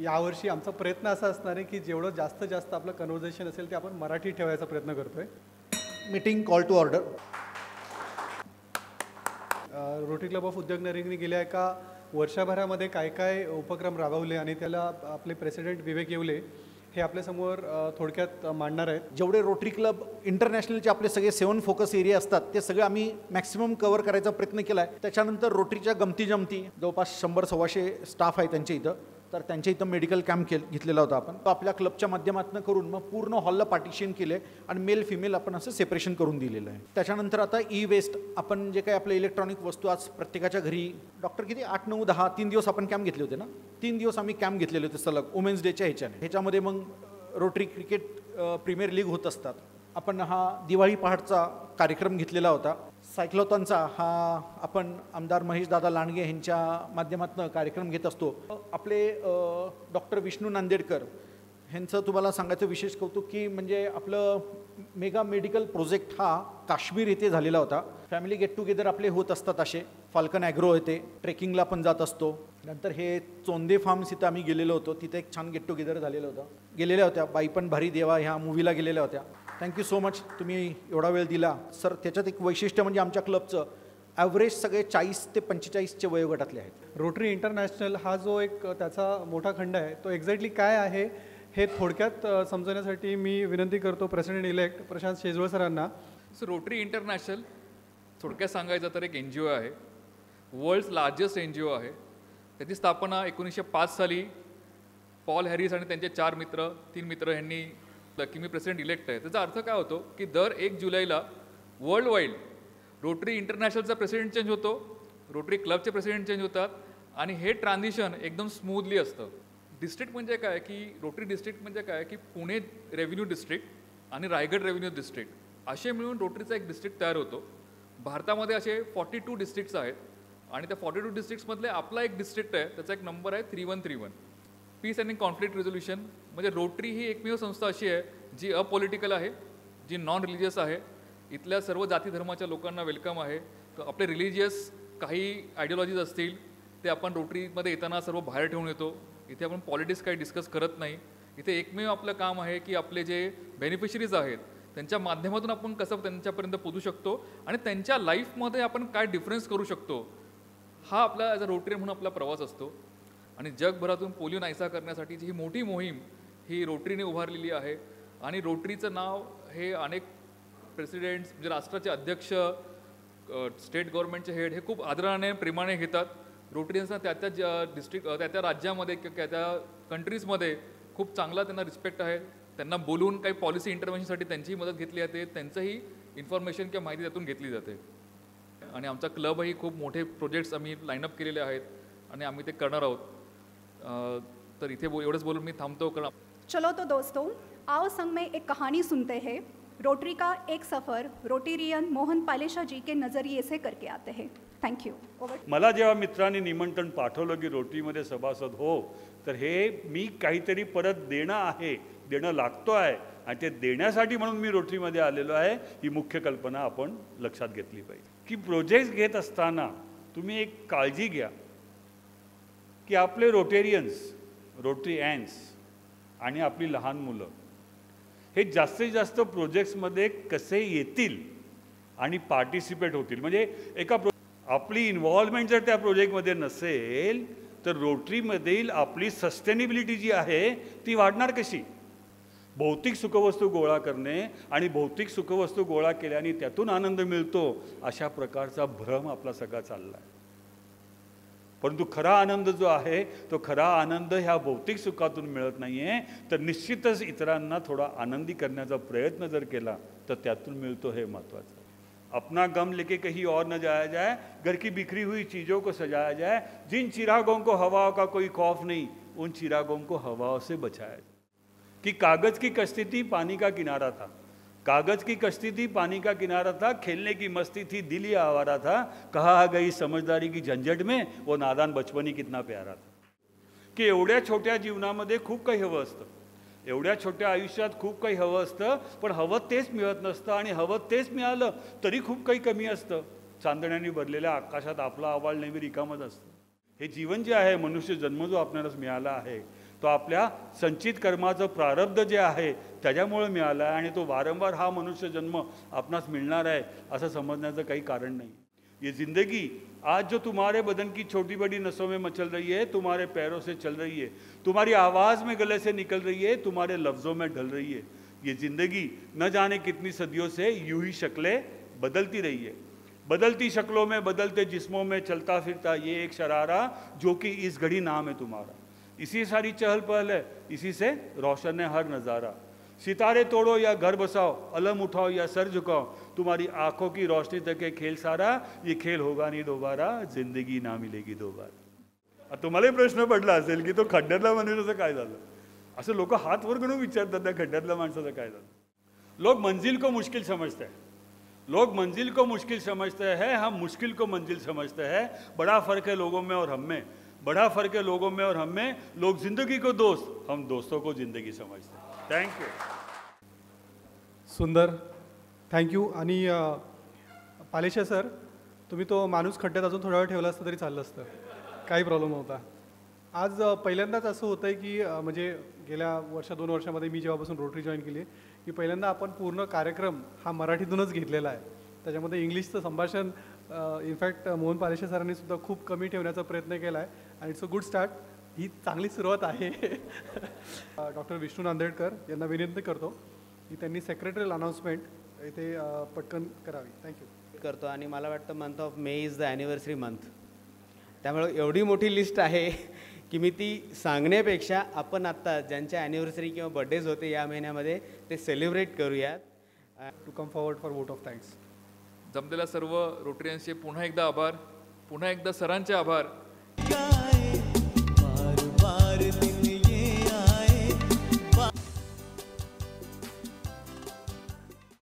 यावर्षी आमचा प्रयत्न असा असणार आहे की जेवढं जास्तीत जास्त आपलं कन्व्हर्सेशन असेल ते आपण मराठी ठेवायचा प्रयत्न करतोय. Meeting call to order. Rotary Club of उद्योगनगरीने गेल्या एका वर्षभरामध्ये काय काय उपक्रम राबवले आणि त्याला आपले प्रेसिडेंट विवेक येवले हे आपल्यासमोर थोडक्यात मांडणार आहेत. जेवढे रोटरी क्लब इंटरनॅशनलचे आपले सगळे 7 फोकस एरिया असतात ते सगळे आम्ही मॅक्सिमम कव्हर करायचा प्रयत्न केला आहे. त्याच्यानंतर रोटरीच्या गमती जमती जवळपास 100-125 स्टाफ आहे त्यांच्या इथं, तर त्यांच्या इथं मेडिकल कॅम्प घेतलेला होता आपण. तो आपल्या क्लबच्या माध्यमातून करून मग पूर्ण हॉलला पार्टिशन केले आणि मेल फिमेल आपण असं सेपरेशन करून दिलेलं आहे. त्याच्यानंतर आता ई वेस्ट आपण जे काही आपले इलेक्ट्रॉनिक वस्तू आज प्रत्येकाच्या घरी डॉक्टर किती 8, 9, 10 3 दिवस आपण कॅम्प घेतले होते ना. 3 दिवस आम्ही कॅम्प घेतलेले होते सलग वुमेन्स डेच्या ह्याच्यामध्ये मग रोटरी क्रिकेट प्रीमियर लीग होत असतात. आपण हा दिवाळी पहाटचा कार्यक्रम घेतलेला होता. सायक्लोथॉनचा हा आपण आमदार महेश दादा लांडगे यांच्या माध्यमातून कार्यक्रम घेत असतो. आपले डॉक्टर विष्णू नांदेडकर ह्यांचं तुम्हाला सांगायचं विशेष कौतुक की म्हणजे आपलं मेगा मेडिकल प्रोजेक्ट हा काश्मीर येथे झालेला होता. फॅमिली गेट टुगेदर आपले होत असतात असे. फाल्कन ॲग्रो येते ट्रेकिंगला पण जात असतो. नंतर हे चोंदे फार्म्स इथं आम्ही गेलेलो होतो, तिथे एक छान गेट टुगेदर झालेलं होतं. गेलेल्या होत्या बाई पण भारी देवा ह्या मूवीला गेलेल्या होत्या. थँक्यू सो मच तुम्ही एवढा वेळ दिला सर. त्याच्यात एक वैशिष्ट्य म्हणजे आमच्या क्लबचं ॲव्हरेज सगळे 40 ते 45चे वयोगटातले आहेत. रोटरी इंटरनॅशनल हा जो एक त्याचा मोठा खंड आहे तो एक्झॅक्टली काय आहे हे थोडक्यात समजण्यासाठी मी विनंती करतो प्रेसिडेंट इलेक्ट प्रशांत शेजवळ सरांना. सो रोटरी इंटरनॅशनल थोडक्यात सांगायचं तर एक NGO आहे, वर्ल्ड्स लार्जेस्ट NGO आहे. त्याची स्थापना 1905 साली पॉल हॅरिस आणि त्यांचे 3 मित्र यांनी की मी प्रेसिडेंट इलेक्ट आहे. त्याचा अर्थ काय होतो की दर 1 जुलैला वर्ल्ड वाईड रोटरी इंटरनॅशनलचा प्रेसिडेंट चेंज होतो, रोटरी क्लबचे प्रेसिडेंट चेंज होतात आणि हे ट्रान्झिशन एकदम स्मूथली असतं. डिस्ट्रिक्ट म्हणजे काय की रोटरी डिस्ट्रिक्ट म्हणजे काय की पुणे रेव्हेन्यू डिस्ट्रिक्ट आणि रायगड रेव्हेन्यू डिस्ट्रिक्ट असे मिळून रोटरीचा एक डिस्ट्रिक्ट तयार होतो. भारतामध्ये असे 42 डिस्ट्रिक्ट्स आहेत आणि त्या 42 डिस्ट्रिक्ट्समधले आपला एक डिस्ट्रिक्ट आहे, त्याचा एक नंबर आहे 3131 पीस अँड कॉन्फ्लिक्ट रेझोल्युशन. म्हणजे रोटरी ही एकमेव संस्था अशी आहे जी अपॉलिटिकल आहे, जी नॉन रिलिजियस आहे. इथल्या सर्व जाती धर्माच्या लोकांना वेलकम आहे. तर आपले रिलिजियस काही आयडिओलॉजीज असतील ते आपण रोटरीमध्ये येताना सर्व बाहेर ठेवून येतो. इथे आपण पॉलिटिक्स काही डिस्कस करत नाही. इथे एकमेव आपलं काम आहे की आपले जे बेनिफिशरीज आहेत त्यांच्या माध्यमातून आपण कसं त्यांच्यापर्यंत पोहोचू शकतो आणि त्यांच्या लाईफमध्ये आपण काय डिफरन्स करू शकतो हा आपला ॲज अ रोटरी म्हणून आपला प्रवास असतो. आणि जगभरातून पोलिओ नाहीसा करण्यासाठीची ही मोठी मोहीम ही रोटरीने उभारलेली आहे. आणि रोटरीचं नाव हे अनेक प्रेसिडेंट्स म्हणजे राष्ट्राचे अध्यक्ष, स्टेट गव्हर्नमेंटचे हेड हे खूप आदराने प्रेमाने घेतात. रोटरीजना त्या डिस्ट्रिक्ट त्या राज्यामध्ये किंवा त्या कंट्रीजमध्ये खूप चांगला त्यांना रिस्पेक्ट आहे. त्यांना बोलून काही पॉलिसी इंटरव्हेन्शनसाठी त्यांचीही मदत घेतली जाते, त्यांचंही इन्फॉर्मेशन किंवा माहिती त्यातून घेतली जाते. आणि आमचा क्लबही खूप मोठे प्रोजेक्ट्स आम्ही लाईनअप केलेले आहेत आणि आम्ही ते करणार आहोत. तर इथे एवढंच बोलून मी थांबतो. चलो तो दोस्तों, आओ संग में एक कहानी सुनते हैं. रोटरी का एक सफ़र रोटेरियन मोहन पालेशा जी के नज़रिए से करके आते हैं. Thank you. मला जेव्हा मित्रांनी निमंत्रण पाठवलं की रोटरीमध्ये सभासद हो, तर हे मी काहीतरी परत देणं लागतो आहे आणि ते देण्यासाठी म्हणून मी रोटरीमध्ये आलेलो आहे. ही मुख्य कल्पना आपण लक्षात घेतली पाहिजे की प्रोजेक्ट्स घेत असताना तुम्ही एक काळजी घ्या की आपले रोटेरियन्स, रोटरी ॲन्स आणि आपली लहान मुलं हे जास्तीत जास्त प्रोजेक्ट्समध्ये कसे येतील आणि पार्टिसिपेट होतील. म्हणजे आपली इन्व्हॉल्वमेंट जर त्या प्रोजेक्टमध्ये नसेल तर रोटरीमधील आपली सस्टेनेबिलिटी जी आहे ती वाढणार कशी. भौतिक सुखवस्तू गोळा करणे आणि भौतिक सुखवस्तू गोळा केल्याने त्यातून आनंद मिळतो अशा प्रकारचा भ्रम आपला सगळा चालला आहे. परंतु खरा आनंद जो आहे तो खरा आनंद ह्या भौतिक सुखातून मिळत नाही आहे, तर निश्चितच इतरांना थोडा आनंदी करण्याचा प्रयत्न जर केला तर त्यातून मिळतो, हे महत्त्वाचं. अपना गम लेके कहीं और न जाया जाए, घर की बिखरी हुई चीज़ों को सजाया जाए, जिन चिरागों को हवाओं का कोई खौफ नहीं उन चिरागों को हवाओं से बचाया जाए. कि कागज़ की कश्ती थी, पानी का किनारा था. कागज़ की कश्ती थी, पानी का किनारा था, खेलने की मस्ती थी, दिल ही आवारा था, कहा गई समझदारी की झंझट में वो नादान बचपन ही कितना प्यारा था. की एवढ्या छोट्या जीवनामध्ये खूप काही हवं असतं, एवढ्या छोट्या आयुष्यात खूप काही हवं असतं, पण हवं तेच मिळत नसतं आणि हवं तेच मिळालं तरी खूप काही कमी असतं. चांदण्याने भरलेल्या आकाशात आपला आवाज नेहमी रिकामच असतं. हे जीवन जे आहे, मनुष्य जन्म जो आपल्यालाच मिळाला आहे तो आपल्या संचित कर्माचं प्रारब्ध जे आहे त्याच्यामुळे मिळाला आहे आणि तो वारंवार हा मनुष्य जन्म आपणास मिळणार आहे असं समजण्याचं काही कारण नाही. ये ज़िंदगी आज जो तुम्हारे बदन की छोटी बड़ी नसों में मचल रही है, तुम्हारे पैरों से चल रही है, तुम्हारी आवाज़ में गले से निकल रही है, तुम्हारे लफ्ज़ों में ढल रही है. ये ज़िंदगी न जाने कितनी सदियों से यूं ही शक्लें बदलती रही है. बदलती शक्लों में बदलते जिस्मों में चलता फिरता ये एक शरारा जो कि इस घड़ी नाम है तुम्हारा. इसी सारी चहल पहल है, इसी से रोशन है हर नज़ारा. सितारे तोड़ो या घर बसाओ, अलम उठाओ या सर झुकाओ, तुम्हारी आंखों की रोशनी तक है खेल सारा. ये खेल होगा नहीं दोबारा, जिंदगी ना मिलेगी दोबारा. आता तुम्हालाही प्रश्न पडला असेल की तो खड्ड्यातला मनुष्याचं काय झालं. असं लोक हात वर करून विचारतात त्या खड्ड्यातल्या माणसाचं काय झालं. लोग मंजिल को मुश्किल समझते हैं, लोग मंजिल को मुश्किल समझते हैं, हम मुश्किल को मंजिल समझते हैं. बड़ा फ़र्क है लोगों में और हम में, बड़ा फ़र्क है लोगों में और हम में. लोग ज़िंदगी को दोस्त, हम दोस्तों को ज़िंदगी समझते हैं. थँक्यू. सुंदर, थँक्यू. आणि पालेशा सर, तुम्ही तो माणूस खड्ड्यात अजून थोडा वेळ ठेवला असता तरी चाललं असतं, काही प्रॉब्लेम नव्हता. आज पहिल्यांदाच असं होतं आहे की म्हणजे गेल्या दोन वर्षामध्ये मी जेव्हापासून रोटरी जॉईन केली की पहिल्यांदा आपण पूर्ण कार्यक्रम हा मराठीतूनच घेतलेला आहे. त्याच्यामध्ये इंग्लिशचं संभाषण इनफॅक्ट मोहन पालेशे सरांनी सुद्धा खूप कमी ठेवण्याचा प्रयत्न केला आहे आणि इट्स अ गुड स्टार्ट. ही चांगली सुरुवात आहे. डॉक्टर विष्णू नांदेडकर यांना विनंती करतो की त्यांनी सेक्रेटरियल अनाऊन्समेंट इथे पटकन करावी. थँक्यू. करतो आणि मला वाटतं month of May is the anniversary month, त्यामुळे एवढी मोठी लिस्ट आहे की मी ती सांगण्यापेक्षा आपण आत्ता ज्यांच्या ॲनिव्हर्सरी किंवा बड्डेज होते या महिन्यामध्ये ते सेलिब्रेट करूयात. To come forward for vote of thanks. जमलेल्या सर्व रोटरियन्सचे पुन्हा एकदा आभार, पुन्हा एकदा सरांचे आभार